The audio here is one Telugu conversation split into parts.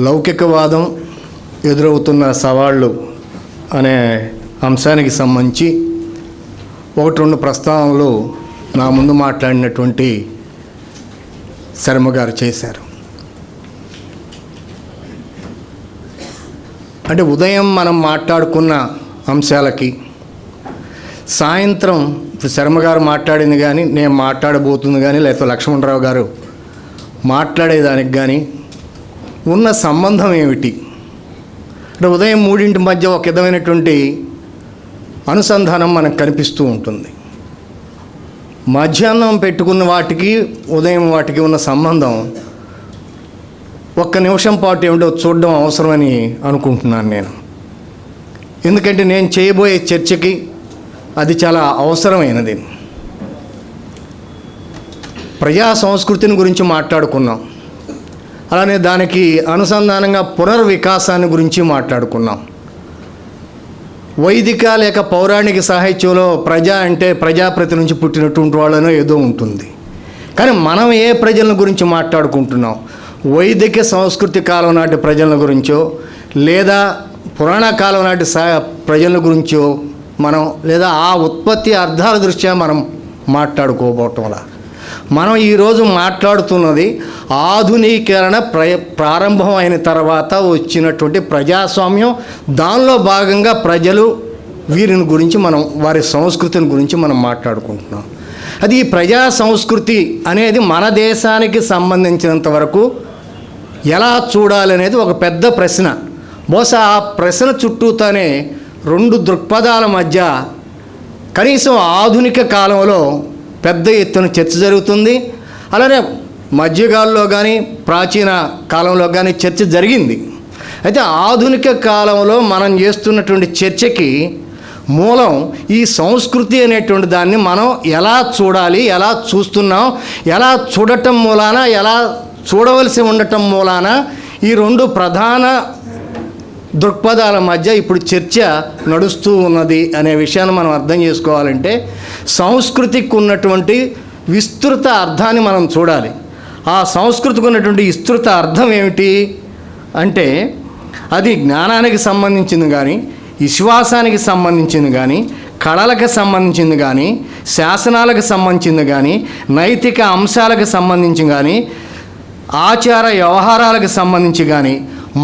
లౌకికవాదం ఎదురవుతున్న సవాళ్ళు అనే అంశానికి సంబంధించి ఒకటి రెండు ప్రస్తావనలు నా ముందు మాట్లాడినటువంటి శర్మ గారు చేశారు. అంటే ఉదయం మనం మాట్లాడుకున్న అంశాలకి సాయంత్రం ఇప్పుడు శర్మ గారు మాట్లాడింది కానీ నేను మాట్లాడబోతుంది కానీ లేకపోతే లక్ష్మణరావు గారు మాట్లాడేదానికి కానీ ఉన్న సంబంధం ఏమిటి? అంటే ఉదయం 3 మధ్య ఒక విధమైనటువంటి అనుసంధానం మనకు కనిపిస్తూ ఉంటుంది. మధ్యాహ్నం పెట్టుకున్న వాటికి ఉదయం వాటికి ఉన్న సంబంధం ఒక్క నిమిషం పాటు ఏమిటో చూడడం అవసరమని అనుకుంటున్నాను నేను. ఎందుకంటే నేను చేయబోయే చర్చకి అది చాలా అవసరమైనది. ప్రజా సంస్కృతిని గురించి మాట్లాడుకున్నాం, అలానే దానికి అనుసంధానంగా పునర్వికాసాన్ని గురించి మాట్లాడుకున్నాం. వైదిక లేక పౌరాణిక సాహిత్యంలో ప్రజ అంటే ప్రజాప్రతి నుంచి పుట్టినటువంటి వాళ్ళనో ఏదో ఉంటుంది. కానీ మనం ఏ ప్రజల గురించి మాట్లాడుకుంటున్నాం? వైదిక సంస్కృతి కాలం నాటి ప్రజల గురించో లేదా పురాణ కాలం నాటి ప్రజల గురించో మనం లేదా ఆ ఉత్పత్తి అర్థాల దృష్ట్యా మనం మాట్లాడుకోబోవటంలా మనం ఈరోజు మాట్లాడుతున్నది ఆధునీకరణ ప్రారంభం అయిన తర్వాత వచ్చినటువంటి ప్రజాస్వామ్యం. దానిలో భాగంగా ప్రజలు వీరిని గురించి వారి సంస్కృతిని గురించి మనం మాట్లాడుకుంటున్నాం. అది ఈ ప్రజా సంస్కృతి అనేది మన దేశానికి సంబంధించినంత వరకు ఎలా చూడాలనేది ఒక పెద్ద ప్రశ్న. బహుశా ఆ ప్రశ్న చుట్టూతోనే 2 దృక్పథాల మధ్య కనీసం ఆధునిక కాలంలో పెద్ద ఎత్తున చర్చ జరుగుతుంది. అలానే మధ్యకాలంలో కానీ ప్రాచీన కాలంలో కానీ చర్చ జరిగింది. అయితే ఆధునిక కాలంలో మనం చేస్తున్నటువంటి చర్చకి మూలం ఈ సంస్కృతి అనేటువంటి దాన్ని మనం ఎలా చూడాలి, ఎలా చూస్తున్నాం, ఎలా చూడటం మూలాన, ఎలా చూడవలసి ఉండటం మూలాన ఈ 2 ప్రధాన దృక్పథాల మధ్య ఇప్పుడు చర్చ నడుస్తూ ఉన్నది అనే విషయాన్ని మనం అర్థం చేసుకోవాలంటే సంస్కృతికి ఉన్నటువంటి విస్తృత అర్థాన్ని మనం చూడాలి. ఆ సంస్కృతికి ఉన్నటువంటి విస్తృత అర్థం ఏమిటి అంటే అది జ్ఞానానికి సంబంధించింది కానీ, విశ్వాసానికి సంబంధించింది కానీ, కళలకు సంబంధించింది కానీ, శాసనాలకు సంబంధించింది కానీ, నైతిక అంశాలకు సంబంధించి కానీ, ఆచార వ్యవహారాలకు సంబంధించి కానీ,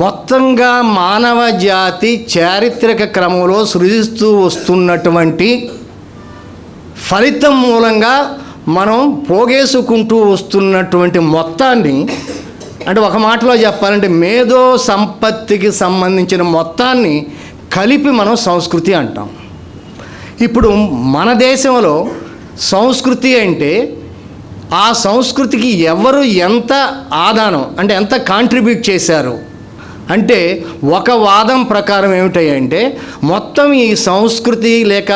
మొత్తంగా మానవ జాతి చారిత్రక క్రమంలో సృజిస్తూ వస్తున్నటువంటి ఫలితం మూలంగా మనం పోగేసుకుంటూ వస్తున్నటువంటి మొత్తాన్ని, అంటే ఒక మాటలో చెప్పాలంటే మేధో సంపత్తికి సంబంధించిన మొత్తాన్ని కలిపి మనం సంస్కృతి అంటాం. ఇప్పుడు మన దేశంలో సంస్కృతి అంటే ఆ సంస్కృతికి ఎవరు ఎంత ఆదానం అంటే ఎంత కాంట్రిబ్యూట్ చేశారు అంటే ఒక వాదం ప్రకారం ఏమిటంటే మొత్తం ఈ సంస్కృతి లేక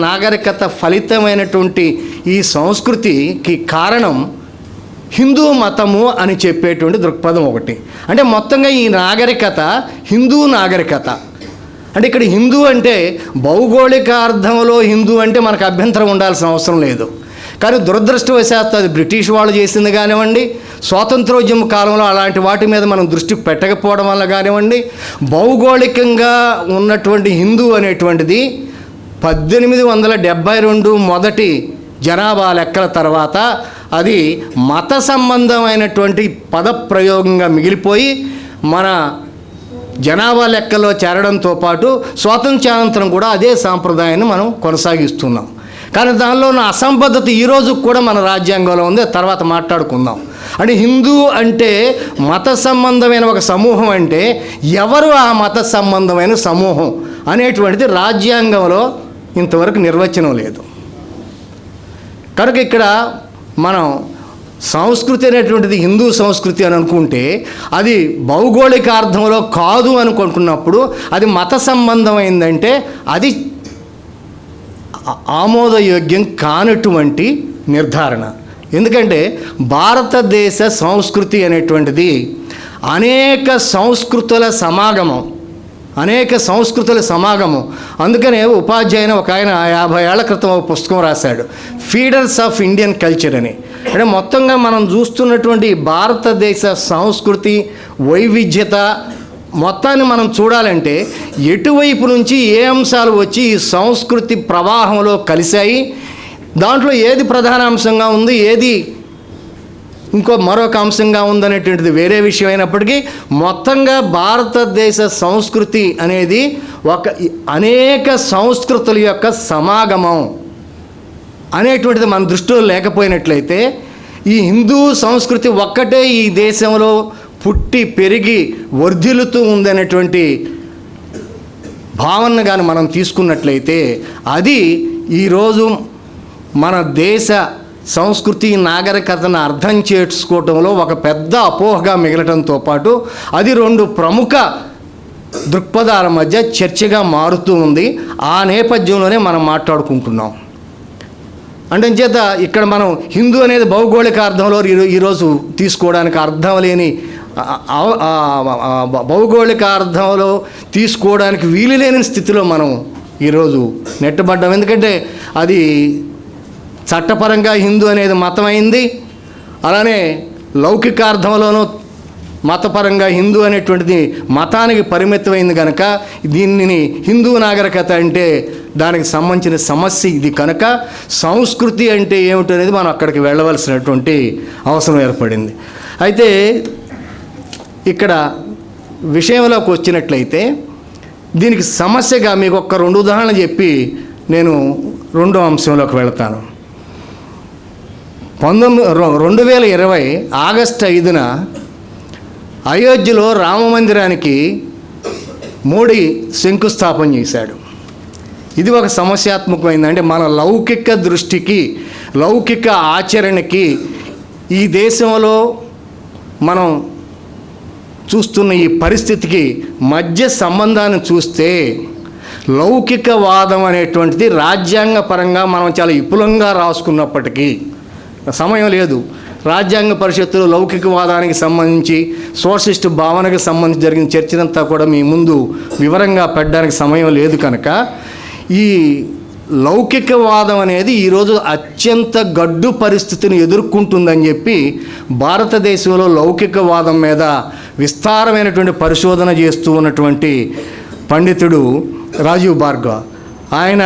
నాగరికత ఫలితమైనటువంటి ఈ సంస్కృతికి కారణం హిందూ మతము అని చెప్పేటువంటి దృక్పథం ఒకటి. అంటే మొత్తంగా ఈ నాగరికత హిందూ నాగరికత. అంటే ఇక్కడ హిందూ అంటే భౌగోళిక అర్థంలో హిందూ అంటే మనకు అభ్యంతరం ఉండాల్సిన అవసరం లేదు. కానీ దురదృష్టవశాత్తు అది బ్రిటిష్ వాళ్ళు చేసింది కానివ్వండి, స్వాతంత్రోద్యమ కాలంలో అలాంటి వాటి మీద మనం దృష్టి పెట్టకపోవడం వల్ల కానివ్వండి, భౌగోళికంగా ఉన్నటువంటి హిందూ అనేటువంటిది 1872 మొదటి జనాభా లెక్కల తర్వాత అది మత సంబంధమైనటువంటి పదప్రయోగంగా మిగిలిపోయి మన జనాభా లెక్కల్లో చేరడంతో పాటు స్వాతంత్ర్యానంతరం కూడా అదే సాంప్రదాయాన్ని మనం కొనసాగిస్తున్నాం. కానీ దానిలో ఉన్న అసంబద్ధత ఈరోజు కూడా మన రాజ్యాంగంలో ఉంది, తర్వాత మాట్లాడుకుందాం. అంటే హిందూ అంటే మత సంబంధమైన ఒక సమూహం అంటే ఎవరు ఆ మత సంబంధమైన సమూహం అనేటువంటిది రాజ్యాంగంలో ఇంతవరకు నిర్వచనం లేదు. కనుక ఇక్కడ మనం సంస్కృతి అనేటువంటిది హిందూ సంస్కృతి అని అనుకుంటే అది భౌగోళిక అర్థంలో కాదు అనుకుంటున్నప్పుడు అది మత సంబంధమైందంటే అది ఆమోదయోగ్యం కానటువంటి నిర్ధారణ. ఎందుకంటే భారతదేశ సంస్కృతి అనేటువంటిది అనేక సంస్కృతుల సమాగమం. అందుకనే ఉపాధ్యాయుని ఒక ఆయన 50 ఏళ్ల క్రితం ఒక పుస్తకం రాశాడు, ఫీడర్స్ ఆఫ్ ఇండియన్ కల్చర్ అని. అంటే మొత్తంగా మనం చూస్తున్నటువంటి భారతదేశ సంస్కృతి వైవిధ్యత మొత్తాన్ని మనం చూడాలంటే ఎటువైపు నుంచి ఏ అంశాలు వచ్చి ఈ సంస్కృతి ప్రవాహంలో కలిశాయి, దాంట్లో ఏది ప్రధాన అంశంగా ఉంది, ఏది మరొక అంశంగా ఉందనేటువంటిది వేరే విషయం అయినప్పటికీ మొత్తంగా భారతదేశ సంస్కృతి అనేది అనేక సంస్కృతుల యొక్క సమాగమం అనేటువంటిది మన దృష్టిలో లేకపోయినట్లయితే ఈ హిందూ సంస్కృతి ఒక్కటే ఈ దేశంలో పుట్టి పెరిగి వర్ధిల్లుతూ ఉందనేటువంటి భావన కానీ మనం తీసుకున్నట్లయితే అది ఈరోజు మన దేశ సంస్కృతి నాగరికతను అర్థం చేసుకోవటంలో ఒక పెద్ద అపోహగా మిగలటంతో పాటు అది రెండు ప్రముఖ దృక్పథాల మధ్య చర్చగా మారుతూ ఉంది. ఆ నేపథ్యంలోనే మనం మాట్లాడుకుంటున్నాం. అంటే చేత ఇక్కడ మనం హిందూ అనేది భౌగోళిక అర్థంలో ఈరోజు తీసుకోవడానికి అర్థం లేని భౌగోళిక అర్థంలో తీసుకోవడానికి వీలు లేని స్థితిలో మనం ఈరోజు నెట్టబడ్డాం. ఎందుకంటే అది చట్టపరంగా హిందూ అనేది మతమైంది, అలానే లౌకికార్థంలోనూ మతపరంగా హిందూ అనేటువంటిది మతానికి పరిమితమైంది కనుక దీనిని హిందూ నాగరికత అంటే దానికి సంబంధించిన సమస్య ఇది కనుక సంస్కృతి అంటే ఏమిటనేది మనం అక్కడికి వెళ్ళవలసినటువంటి అవసరం ఏర్పడింది. అయితే ఇక్కడ విషయంలోకి వచ్చినట్లయితే దీనికి సమస్యగా మీకు ఒక 2 ఉదాహరణలు చెప్పి నేను రెండో అంశంలోకి వెళతాను. 2020 ఆగస్టు 5న అయోధ్యలో రామమందిరానికి మోడీ శంకుస్థాపన చేశాడు. ఇది ఒక సమస్యాత్మకమైంది. అంటే మన లౌకిక దృష్టికి లౌకిక ఆచరణకి ఈ దేశంలో మనం చూస్తున్న ఈ పరిస్థితికి మధ్య సంబంధాన్ని చూస్తే లౌకికవాదం అనేటువంటిది రాజ్యాంగ పరంగా మనం చాలా విపులంగా రాసుకున్నప్పటికీ సమయం లేదు. రాజ్యాంగ పరిషత్తులో లౌకికవాదానికి సంబంధించి సోషలిస్ట్ భావనకు సంబంధించి జరిగిన చర్చనంతా కూడా మీ ముందు వివరంగా పెట్టడానికి సమయం లేదు కనుక ఈ లౌకికవాదం అనేది ఈరోజు అత్యంత గడ్డు పరిస్థితిని ఎదుర్కొంటుందని చెప్పి భారతదేశంలో లౌకికవాదం మీద విస్తారమైనటువంటి పరిశోధన చేస్తూ ఉన్నటువంటి పండితుడు రాజీవ్ భార్గవ్ ఆయన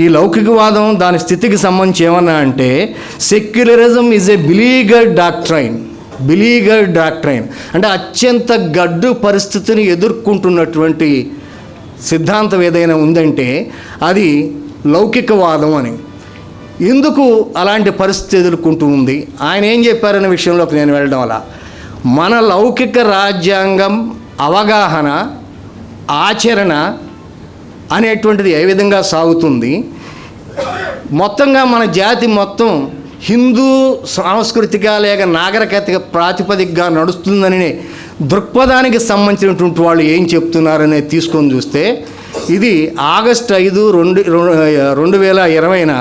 ఈ లౌకికవాదం దాని స్థితికి సంబంధించి ఏమన్నా అంటే సెక్యులరిజం ఈజ్ ఏ బిలీగర్ డాక్ట్రైన్ అంటే అత్యంత గడ్డు పరిస్థితిని ఎదుర్కొంటున్నటువంటి సిద్ధాంతం ఏదైనా ఉందంటే అది లౌకికవాదం అని. ఎందుకు అలాంటి పరిస్థితి ఎదుర్కొంటూ ఉంది, ఆయన ఏం చెప్పారనే విషయంలోకి నేను వెళ్ళడం వల్ల మన లౌకిక రాజ్యాంగం అవగాహన ఆచరణ అనేటువంటిది ఏ విధంగా సాగుతుంది, మొత్తంగా మన జాతి మొత్తం హిందూ సాంస్కృతిక లేక నాగరికత ప్రాతిపదికగా నడుస్తుందని దృక్పథానికి సంబంధించినటువంటి వాళ్ళు ఏం చెప్తున్నారనే తీసుకొని చూస్తే ఇది ఆగస్టు 5, 2020న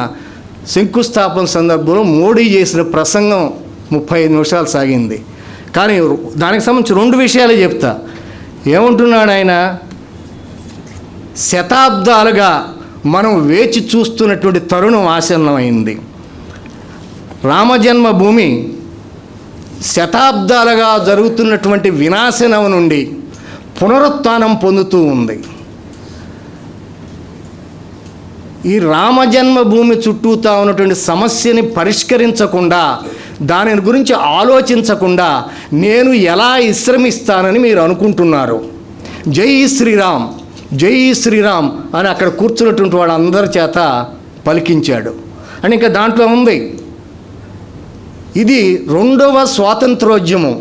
శంకుస్థాపన సందర్భంలో మోడీ చేసిన ప్రసంగం 35 నిమిషాలు సాగింది. కానీ దానికి సంబంధించి 2 విషయాలే చెప్తా. ఏమంటున్నాడు ఆయన, శతాబ్దాలుగా మనం వేచి చూస్తున్నటువంటి తరుణం ఆసన్నమైంది. రామజన్మభూమి శతాబ్దాలుగా జరుగుతున్నటువంటి వినాశనం నుండి పునరుత్థానం పొందుతూ ఉంది. ఈ రామజన్మభూమి చుట్టూతా ఉన్నటువంటి సమస్యని పరిష్కరించకుండా దాని గురించి ఆలోచించకుండా నేను ఎలా విశ్రమిస్తానని మీరు అనుకుంటున్నారు. జై శ్రీరామ్ జై శ్రీరామ్ అని అక్కడ కూర్చున్నటువంటి వాళ్ళందరి చేత పలికించాడు అని ఇంకా దాంట్లో ఉంది. ఇది 2వ స్వాతంత్రోద్యమం.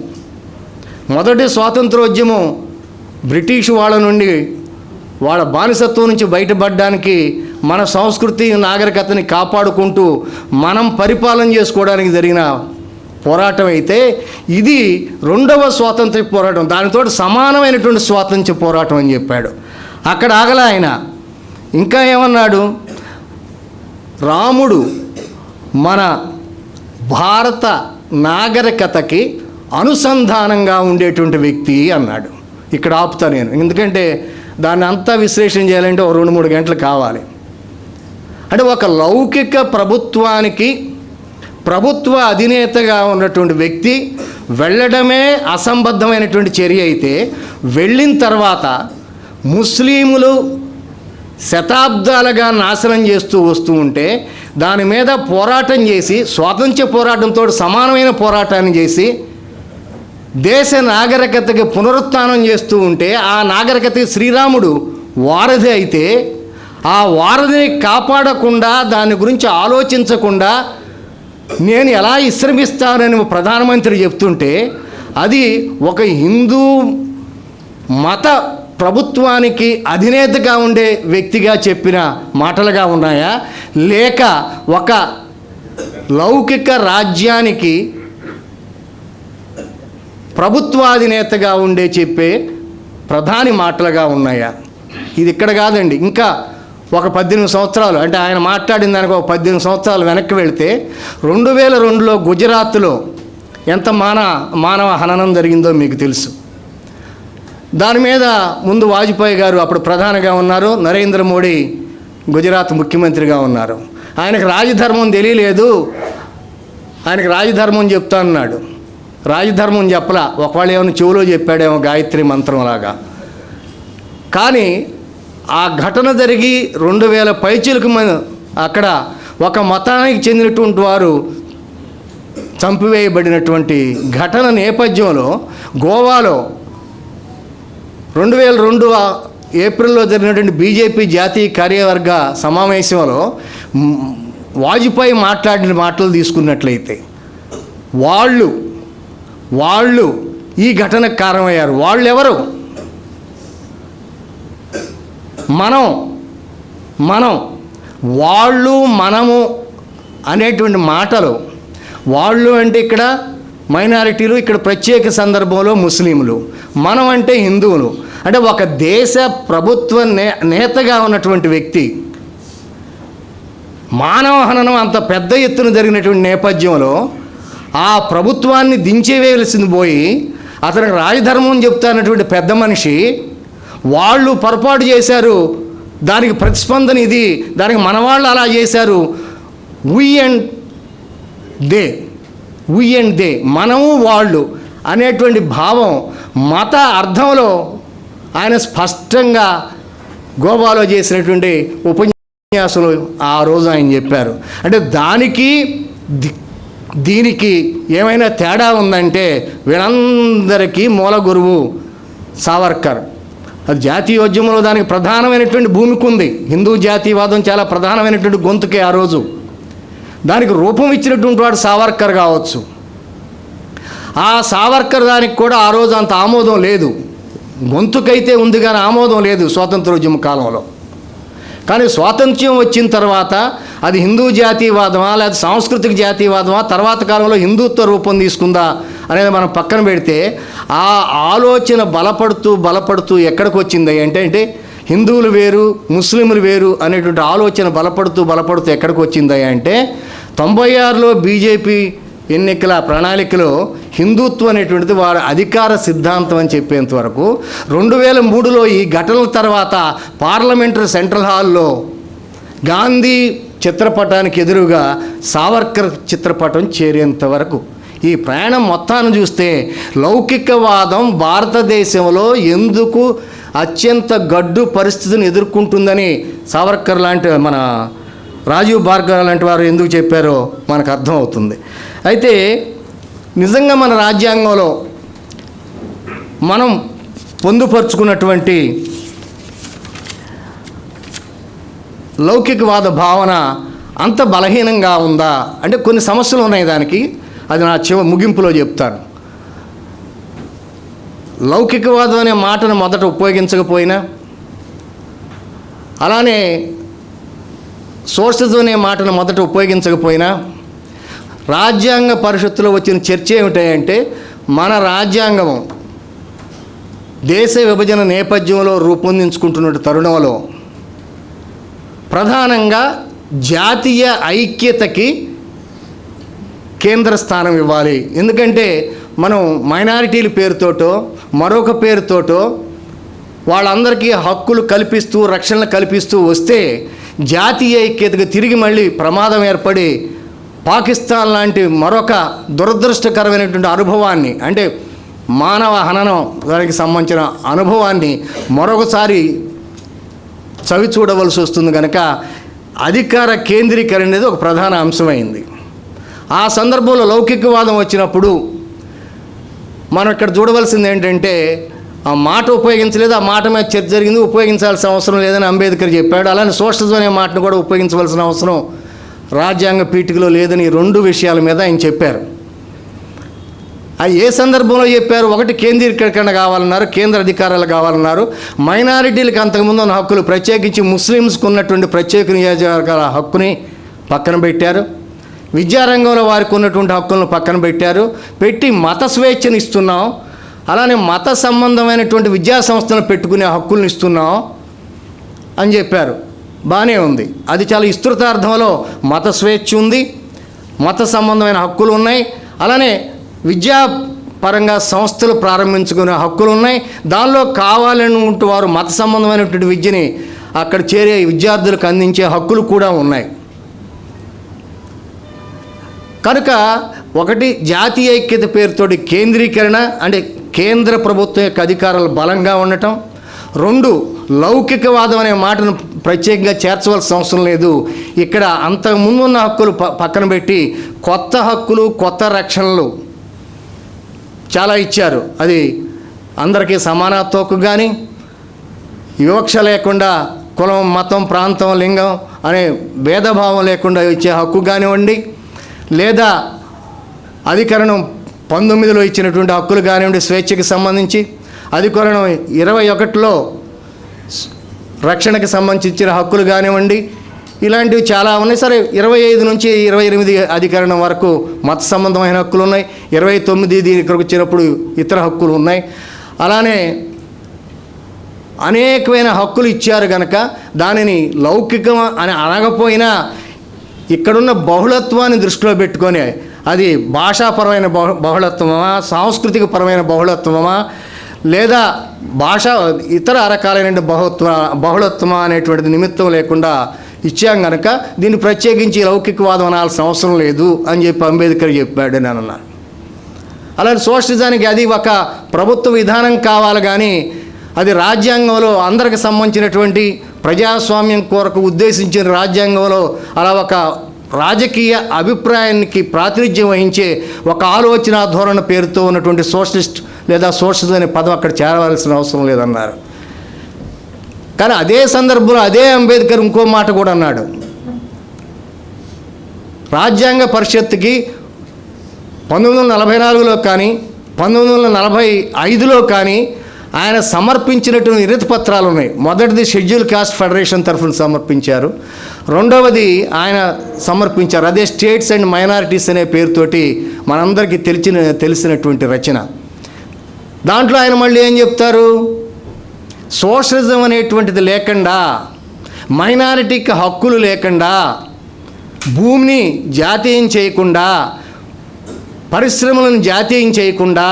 మొదటి స్వాతంత్రోద్యమం బ్రిటిష్ వాళ్ళ నుండి వాళ్ళ బానిసత్వం నుంచి బయటపడడానికి మన సంస్కృతి నాగరికతని కాపాడుకుంటూ మనం పరిపాలన చేసుకోవడానికి జరిగిన పోరాటం అయితే ఇది 2వ స్వాతంత్ర పోరాటం, దానితో సమానమైనటువంటి స్వాతంత్ర పోరాటం అని చెప్పాడు. అక్కడ ఆగల ఆయన ఇంకా ఏమన్నాడు, రాముడు మన భారత నాగరికతకి అనుసంధానంగా ఉండేటువంటి వ్యక్తి అన్నాడు. ఇక్కడ ఆపుతా నేను, ఎందుకంటే దాన్ని అంతా విశ్లేషణ చేయాలంటే ఒక 2-3 గంటలు కావాలి. అంటే ఒక లౌకిక ప్రభుత్వానికి ప్రభుత్వ అధినేతగా ఉన్నటువంటి వ్యక్తి వెళ్ళడమే అసంబద్ధమైనటువంటి చర్య అయితే, వెళ్ళిన తర్వాత ముస్లింలు శతాబ్దాలుగా నాశనం చేస్తూ వస్తూ ఉంటే దాని మీద పోరాటం చేసి, స్వాతంత్ర్య పోరాటంతో సమానమైన పోరాటాన్ని చేసి దేశ నాగరికతకి పునరుత్థానం చేస్తూ ఉంటే, ఆ నాగరికతకి శ్రీరాముడు వారధి అయితే, ఆ వారధిని కాపాడకుండా, దాని గురించి ఆలోచించకుండా నేను ఎలా విశ్రమిస్తానని ప్రధానమంత్రి చెప్తుంటే, అది ఒక హిందూ మత ప్రభుత్వానికి అధినేతగా ఉండే వ్యక్తిగా చెప్పిన మాటలుగా ఉన్నాయా, లేక ఒక లౌకిక రాజ్యానికి ప్రభుత్వాధినేతగా ఉండే చెప్పే ప్రధాని మాటలుగా ఉన్నాయా? ఇది ఇక్కడ కాదండి, ఇంకా ఒక 18 సంవత్సరాలు, అంటే ఆయన మాట్లాడిన దానికి ఒక 18 సంవత్సరాలు వెనక్కి వెళితే 2002లో గుజరాత్లో ఎంత మానవ హననం జరిగిందో మీకు తెలుసు. దాని మీద ముందు వాజ్పేయి గారు అప్పుడు ప్రధానిగా ఉన్నారు, నరేంద్ర మోడీ గుజరాత్ ముఖ్యమంత్రిగా ఉన్నారు. ఆయనకు రాజధర్మం తెలియలేదు, ఆయనకు రాజధర్మం చెప్తానన్నాడు. రాజధర్మం చెప్పలా, ఒకవేళ ఏమైనా చెవులో చెప్పాడేమో గాయత్రి మంత్రంలాగా. కానీ ఆ ఘటన జరిగి 2000 పైచిలకు అక్కడ ఒక మతానికి చెందినటువంటి వారు చంపివేయబడినటువంటి ఘటన నేపథ్యంలో గోవాలో 2002 ఏప్రిల్లో జరిగినటువంటి బీజేపీ జాతీయ కార్యవర్గ సమావేశంలో వాజ్పేయి మాట్లాడిన మాటలు తీసుకున్నట్లయితే వాళ్ళు ఈ ఘటనకు కారణమయ్యారు. వాళ్ళు ఎవరు? మనం వాళ్ళు మనము అనేటువంటి మాటలు, వాళ్ళు అంటే ఇక్కడ మైనారిటీలు, ఇక్కడ ప్రత్యేక సందర్భంలో ముస్లింలు, మనం అంటే హిందువులు. అంటే ఒక దేశ ప్రభుత్వ నేతగా ఉన్నటువంటి వ్యక్తి మానవ హననం అంత పెద్ద ఎత్తున జరిగినటువంటి నేపథ్యంలో ఆ ప్రభుత్వాన్ని దించేవేయాల్సింది పోయి అతనికి రాజధర్మం చెప్తానటువంటి పెద్ద మనిషి వాళ్ళు పొరపాటు చేశారు, దానికి ప్రతిస్పందన ఇది, దానికి మనవాళ్ళు అలా చేశారు, వి అండ్ దే మనము వాళ్ళు అనేటువంటి భావం మత అర్థంలో ఆయన స్పష్టంగా గోవాలో చేసినటువంటి ఉపన్యాసంలో ఆ రోజు ఆయన చెప్పారు. అంటే దీనికి ఏమైనా తేడా ఉందంటే వీళ్ళందరికీ మూల గురువు సావర్కర్. అది జాతీయోద్యమంలో దానికి ప్రధానమైనటువంటి భూమికి ఉంది. హిందూ జాతీయవాదం చాలా ప్రధానమైనటువంటి గొంతుకే ఆ రోజు. దానికి రూపం ఇచ్చినటువంటి వాడు సావర్కర్ కావచ్చు. ఆ సావర్కర్ దానికి కూడా ఆ రోజు అంత ఆమోదం లేదు. గొంతుకైతే ఉంది కానీ ఆమోదం లేదు స్వాతంత్రోద్యమ కాలంలో. కానీ స్వాతంత్ర్యం వచ్చిన తర్వాత అది హిందూ జాతీయవాదమా లేదా సాంస్కృతిక జాతీయవాదమా, తర్వాత కాలంలో హిందుత్వ రూపం తీసుకుందా అనేది మనం పక్కన పెడితే, ఆ ఆలోచన బలపడుతూ ఎక్కడికి వచ్చింది అంటే హిందువులు వేరు ముస్లింలు వేరు అనేటువంటి ఆలోచన బలపడుతూ ఎక్కడికి వచ్చింది అంటే 96లో బీజేపీ ఎన్నికల ప్రణాళికలో హిందుత్వం అనేటువంటిది వారి అధికార సిద్ధాంతం అని చెప్పేంత వరకు 2003లో ఈ ఘటనల తర్వాత పార్లమెంటరీ సెంట్రల్ హాల్లో గాంధీ చిత్రపటానికి ఎదురుగా సావర్కర్ చిత్రపటం చేరేంత వరకు ఈ ప్రయాణం మొత్తాన్ని చూస్తే లౌకికవాదం భారతదేశంలో ఎందుకు అత్యంత గడ్డు పరిస్థితిని ఎదుర్కొంటుందని సావర్కర్ లాంటి మన రాజీవ్ భార్గవ్ లాంటి వారు ఎందుకు చెప్పారో మనకు అర్థమవుతుంది. అయితే నిజంగా మన రాజ్యాంగంలో మనం పొందుపరుచుకున్నటువంటి లౌకికవాద భావన అంత బలహీనంగా ఉందా అంటే కొన్ని సమస్యలు ఉన్నాయి దానికి. అది నా ముగింపులో చెప్తాను. లౌకికవాదం అనే మాటను మొదట ఉపయోగించకపోయినా, అలానే సోర్సెస్ అనే మాటను మొదట ఉపయోగించకపోయినా, రాజ్యాంగ పరిషత్తులో వచ్చిన చర్చ ఏమిటంటే మన రాజ్యాంగము దేశ విభజన నేపథ్యంలో రూపొందించుకుంటున్న తరుణంలో ప్రధానంగా జాతీయ ఐక్యతకి కేంద్ర స్థానం ఇవ్వాలి. ఎందుకంటే మనం మైనారిటీల పేరుతోటో మరొక పేరుతోటో వాళ్ళందరికీ హక్కులు కల్పిస్తూ రక్షణలు కల్పిస్తూ వస్తే జాతీయ ఐక్యతకు తిరిగి మళ్ళీ ప్రమాదం ఏర్పడి పాకిస్తాన్ లాంటి మరొక దురదృష్టకరమైనటువంటి అనుభవాన్ని, అంటే మానవ హననం దానికి సంబంధించిన అనుభవాన్ని మరొకసారి చవి చూడవలసి వస్తుంది. కనుక అధికార కేంద్రీకరణ అనేది ఒక ప్రధాన అంశమైంది. ఆ సందర్భంలో లౌకికవాదం వచ్చినప్పుడు మనం ఇక్కడ చూడవలసింది ఏంటంటే, ఆ మాట ఉపయోగించలేదు, ఆ మాట మీద చర్చ జరిగింది, ఉపయోగించాల్సిన అవసరం లేదని అంబేద్కర్ చెప్పాడు. అలానే సోషలిజం అనే మాటను కూడా ఉపయోగించవలసిన అవసరం రాజ్యాంగ పీఠికలో లేదని 2 విషయాల మీద ఆయన చెప్పారు. ఏ సందర్భంలో చెప్పారు? ఒకటి, కేంద్రీకరణ కావాలన్నారు, కేంద్ర అధికారాలు కావాలన్నారు. మైనారిటీలకు అంతకుముందు ఉన్న హక్కులు, ప్రత్యేకించి ముస్లిమ్స్కు ఉన్నటువంటి ప్రత్యేక నియోజకవర్గాల హక్కుని పక్కన పెట్టారు. విద్యారంగంలో వారికి ఉన్నటువంటి హక్కులను పక్కన పెట్టి మత స్వేచ్ఛను ఇస్తున్నాం, అలానే మత సంబంధమైనటువంటి విద్యా సంస్థలను పెట్టుకునే హక్కులను ఇస్తున్నాం అని చెప్పారు. బాగానే ఉంది. అది చాలా విస్తృతార్థంలో మత స్వేచ్ఛ ఉంది, మత సంబంధమైన హక్కులు ఉన్నాయి, అలానే విద్యాపరంగా సంస్థలు ప్రారంభించుకునే హక్కులు ఉన్నాయి. దానిలో కావాలనుకుంటూ వారు మత సంబంధమైనటువంటి విద్యని అక్కడ చేరే విద్యార్థులకు అందించే హక్కులు కూడా ఉన్నాయి. కనుక ఒకటి, జాతీయ ఐక్యత పేరుతోటి కేంద్రీకరణ, అంటే కేంద్ర ప్రభుత్వం యొక్క అధికారాలు బలంగా ఉండటం. 2, లౌకికవాదం అనే మాటను ప్రత్యేకంగా చేర్చవలసిన అవసరం లేదు. ఇక్కడ అంతకుముందు ఉన్న హక్కులు పక్కన పెట్టి కొత్త హక్కులు, కొత్త రక్షణలు చాలా ఇచ్చారు. అది అందరికీ సమానత్వ హక్కు కానీ, వివక్ష లేకుండా కులం, మతం, ప్రాంతం, లింగం అనే భేదభావం లేకుండా ఇచ్చే హక్కు కానివ్వండి, లేదా అధికరణం 19లో ఇచ్చినటువంటి హక్కులు కానివ్వండి, స్వేచ్ఛకి సంబంధించి, అధికరణం 21లో రక్షణకి సంబంధించిన హక్కులు కానివ్వండి, ఇలాంటివి చాలా ఉన్నాయి. సరే, 25 నుంచి 28 అధికరణం వరకు మత సంబంధమైన హక్కులు ఉన్నాయి. 29 దీనికి వచ్చినప్పుడు ఇతర హక్కులు ఉన్నాయి. అలానే అనేకమైన హక్కులు ఇచ్చారు కనుక దానిని లౌకికం అని అనకపోయినా ఇక్కడున్న బహుళత్వాన్ని దృష్టిలో పెట్టుకొని, అది భాషాపరమైన బహుళత్వమా, సాంస్కృతిక పరమైన బహుళత్వమా, లేదా ఇతర రకాలైన బహుళత్వమా అనేటువంటిది నిమిత్తం లేకుండా ఇచ్చాం కనుక దీన్ని ప్రత్యేకించి లౌకికవాదం అనాల్సిన అవసరం లేదు అని చెప్పి అంబేద్కర్ చెప్పాడు అని అన్నారు. అలాంటి సోషలిజానికి అది ఒక ప్రభుత్వ విధానం కావాలి, కానీ అది రాజ్యాంగంలో అందరికి సంబంధించినటువంటి ప్రజాస్వామ్యం కొరకు ఉద్దేశించిన రాజ్యాంగంలో అలా ఒక రాజకీయ అభిప్రాయానికి ప్రాతినిధ్యం వహించే ఒక ఆలోచన ధోరణి పేరుతో ఉన్నటువంటి సోషలిస్ట్ లేదా సోషలిజం అనే పదం అక్కడ చేరవలసిన అవసరం లేదన్నారు. కానీ అదే సందర్భంలో అదే అంబేద్కర్ ఇంకో మాట కూడా అన్నాడు. రాజ్యాంగ పరిషత్తుకి 1944లో కానీ 1945లో కానీ ఆయన సమర్పించినటువంటి వినతి పత్రాలు ఉన్నాయి. మొదటిది షెడ్యూల్ కాస్ట్ ఫెడరేషన్ తరఫున సమర్పించారు. రెండవది ఆయన సమర్పించారు, అదే స్టేట్స్ అండ్ మైనారిటీస్ అనే పేరుతోటి మనందరికీ తెలిసినటువంటి రచన. దాంట్లో ఆయన మళ్ళీ ఏం చెప్తారు? సోషలిజం అనేటువంటిది లేకుండా, మైనారిటీకి హక్కులు లేకుండా, భూమిని జాతీయం చేయకుండా, పరిశ్రమలను జాతీయం చేయకుండా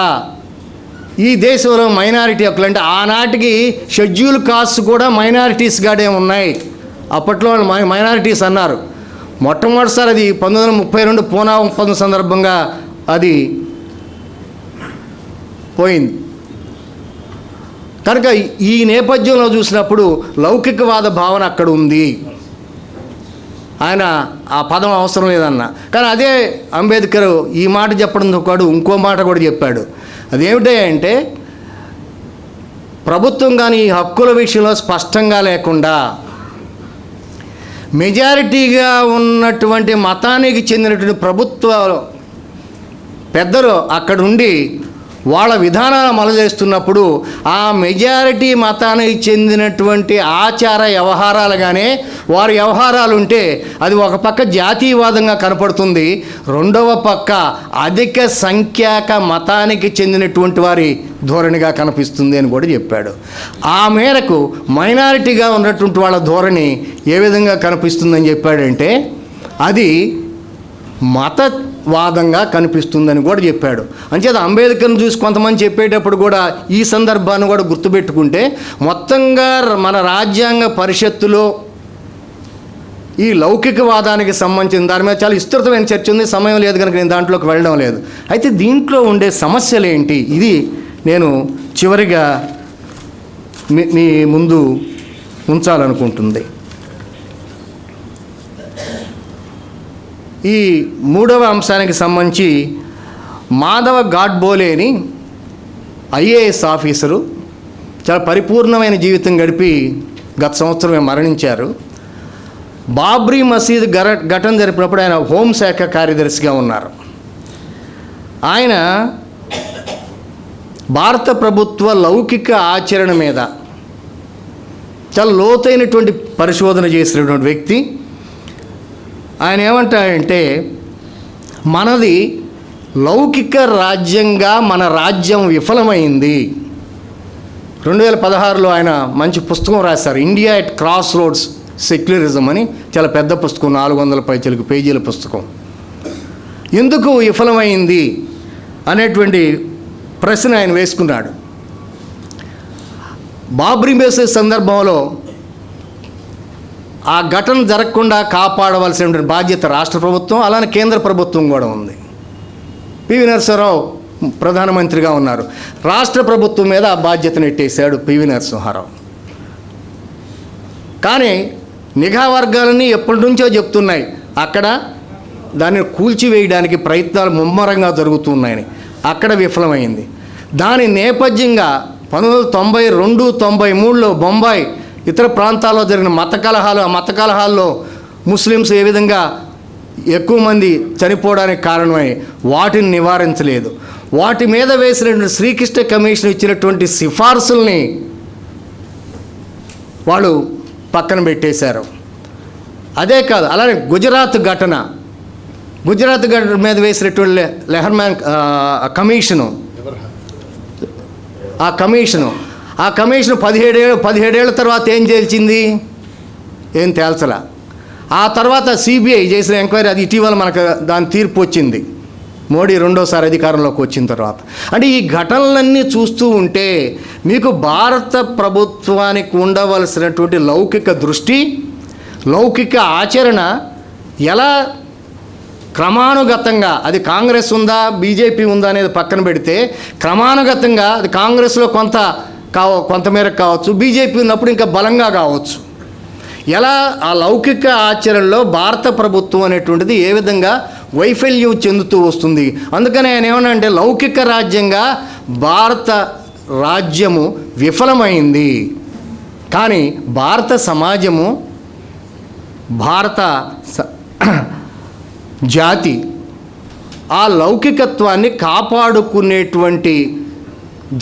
ఈ దేశంలో మైనారిటీ హక్కులు, అంటే ఆనాటికి షెడ్యూల్ కాస్ట్ కూడా మైనారిటీస్ గాడే ఉన్నాయి. అప్పట్లో మైనారిటీస్ అన్నారు. మొట్టమొదటిసారి అది 1932 పూనా ఒప్పందం సందర్భంగా అది పోయింది. కనుక ఈ నేపథ్యంలో చూసినప్పుడు లౌకికవాద భావన అక్కడ ఉంది. ఆయన ఆ పదం అవసరం లేదన్న. కానీ అదే అంబేద్కర్ ఈ మాట చెప్పడంతో పాటు ఇంకో మాట కూడా చెప్పాడు. అదేమిటంటే, ప్రభుత్వం కానీ ఈ హక్కుల విషయంలో స్పష్టంగా లేకుండా మెజారిటీగా ఉన్నటువంటి మతానికి చెందినటువంటి ప్రభుత్వ పెద్దలు అక్కడుండి వాళ్ళ విధానాలు అమలు చేస్తున్నప్పుడు ఆ మెజారిటీ మతానికి చెందినటువంటి ఆచార వ్యవహారాలుగానే వారి వ్యవహారాలు ఉంటే అది ఒక పక్క జాతీయవాదంగా కనపడుతుంది, రెండవ పక్క అధిక సంఖ్యాక మతానికి చెందినటువంటి వారి ధోరణిగా కనిపిస్తుంది అని కూడా చెప్పాడు. ఆ మేరకు మైనారిటీగా ఉన్నటువంటి వాళ్ళ ధోరణి ఏ విధంగా కనిపిస్తుందని చెప్పాడంటే అది మతవాదంగా కనిపిస్తుందని కూడా చెప్పాడు. అంచేత అంబేద్కర్ని చూసి కొంతమంది చెప్పేటప్పుడు కూడా ఈ సందర్భాన్ని కూడా గుర్తుపెట్టుకుంటే, మొత్తంగా మన రాజ్యాంగ పరిషత్తులో ఈ లౌకికవాదానికి సంబంధించిన దాని మీద చాలా విస్తృతమైన చర్చ ఉంది. సమయం లేదు కనుక నేను దాంట్లోకి వెళ్ళడం లేదు. అయితే దీంట్లో ఉండే సమస్యలు ఏంటి, ఇది నేను చివరిగా మీ ముందు ఉంచాలనుకుంటుంది. ఈ మూడవ అంశానికి సంబంధించి మాధవ గాడ్బోలే అని ఐఏఎస్ ఆఫీసరు చాలా పరిపూర్ణమైన జీవితం గడిపి గత సంవత్సరమే మరణించారు. బాబ్రీ మసీద్ ఘటన జరిపినప్పుడు ఆయన హోంశాఖ కార్యదర్శిగా ఉన్నారు. ఆయన భారత ప్రభుత్వ లౌకిక ఆచరణ మీద చాలా లోతైనటువంటి పరిశోధన చేసినటువంటి వ్యక్తి. ఆయన ఏమంటాడంటే, మనది లౌకిక రాజ్యంగా మన రాజ్యం విఫలమైంది. 2016లో ఆయన మంచి పుస్తకం రాశారు, India at cross roads secularism అని. చాలా పెద్ద పుస్తకం, 400 పైచిలకు పేజీల పుస్తకం. ఎందుకు విఫలమైంది అనేటువంటి ప్రశ్న ఆయన వేసుకున్నాడు. బాబ్రీ మసీద్ సందర్భంలో ఆ ఘటన జరగకుండా కాపాడవలసినటువంటి బాధ్యత రాష్ట్ర ప్రభుత్వం, అలానే కేంద్ర ప్రభుత్వం కూడా ఉంది. పివి నరసింహారావు ప్రధానమంత్రిగా ఉన్నారు. రాష్ట్ర ప్రభుత్వం మీద ఆ బాధ్యతను ఎట్టేశాడు పివి నరసింహారావు. కానీ నిఘా వర్గాలన్నీ ఎప్పటి నుంచో చెప్తున్నాయి, అక్కడ దాన్ని కూల్చివేయడానికి ప్రయత్నాలు ముమ్మరంగా జరుగుతున్నాయని. అక్కడ విఫలమైంది. దాని నేపథ్యంగా 1992-93లో బొంబాయి ఇతర ప్రాంతాల్లో జరిగిన మత కలహాలు, ఆ మత కలహాల్లో ముస్లిమ్స్ ఏ విధంగా ఎక్కువ మంది చనిపోవడానికి కారణమై వాటిని నివారించలేదు. వాటి మీద వేసినటువంటి శ్రీకృష్ణ కమిషన్ ఇచ్చినటువంటి సిఫార్సుల్ని వాళ్ళు పక్కన పెట్టేశారు. అదే కాదు, అలానే గుజరాత్ ఘటన మీద వేసినటువంటి లెహర్మాన్ కమిషను, ఆ కమిషను 17 ఏళ్ళ తర్వాత ఏం తేల్చింది? ఏం తేల్చలా. ఆ తర్వాత సిబిఐ చేసిన ఎంక్వైరీ, అది ఇటీవల మనకు దాని తీర్పు వచ్చింది, మోడీ రెండోసారి అధికారంలోకి వచ్చిన తర్వాత. అంటే ఈ ఘటనలన్నీ చూస్తూ ఉంటే మీకు భారత ప్రభుత్వానికి ఉండవలసినటువంటి లౌకిక దృష్టి, లౌకిక ఆచరణ ఎలా క్రమానుగతంగా, అది కాంగ్రెస్ ఉందా బీజేపీ ఉందా అనేది పక్కన పెడితే, క్రమానుగతంగా అది కాంగ్రెస్లో కొంతమేరకు కావచ్చు, బీజేపీ ఉన్నప్పుడు ఇంకా బలంగా కావచ్చు, ఎలా ఆ లౌకిక ఆచరణలో భారత ప్రభుత్వం అనేటువంటిది ఏ విధంగా వైఫల్యం చెందుతూ వస్తుంది. అందుకని ఆయన ఏమన్నా అంటే, లౌకిక రాజ్యంగా భారత రాజ్యము విఫలమైంది. కానీ భారత సమాజము, భారత జాతి ఆ లౌకికత్వాన్ని కాపాడుకునేటువంటి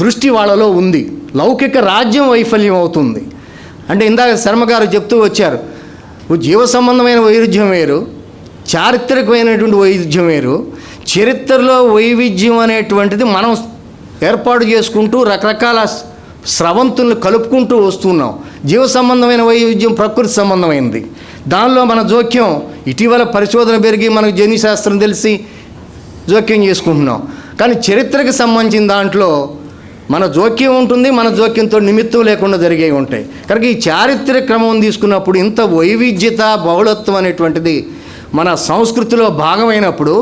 దృష్టి వాళ్ళలో ఉంది. లౌకిక రాజ్యం వైఫల్యం అవుతుంది. అంటే ఇందాక శర్మ గారు చెప్తూ వచ్చారు, జీవ సంబంధమైన వైరుధ్యం వేరు, చారిత్రకమైనటువంటి వైవిధ్యం వేరు. చరిత్రలో వైవిధ్యం అనేటువంటిది మనం ఏర్పాటు చేసుకుంటూ రకరకాల స్రవంతులను కలుపుకుంటూ వస్తున్నాం. జీవ సంబంధమైన వైవిధ్యం ప్రకృతి సంబంధమైనది. దానిలో మన జోక్యం, ఇటీవల పరిశోధన పెరిగి మనకు జన్యుశాస్త్రం తెలిసి జోక్యం చేసుకుంటున్నాం. కానీ చరిత్రకు సంబంధించిన దాంట్లో మన జోక్యం ఉంటుంది, మన జోక్యంతో నిమిత్తం లేకుండా జరిగేవి ఉంటాయి. కనుక ఈ చారిత్రక క్రమం తీసుకున్నప్పుడు ఇంత వైవిధ్యత, బహుళత్వం అనేటువంటిది మన సంస్కృతిలో భాగమైనప్పుడు,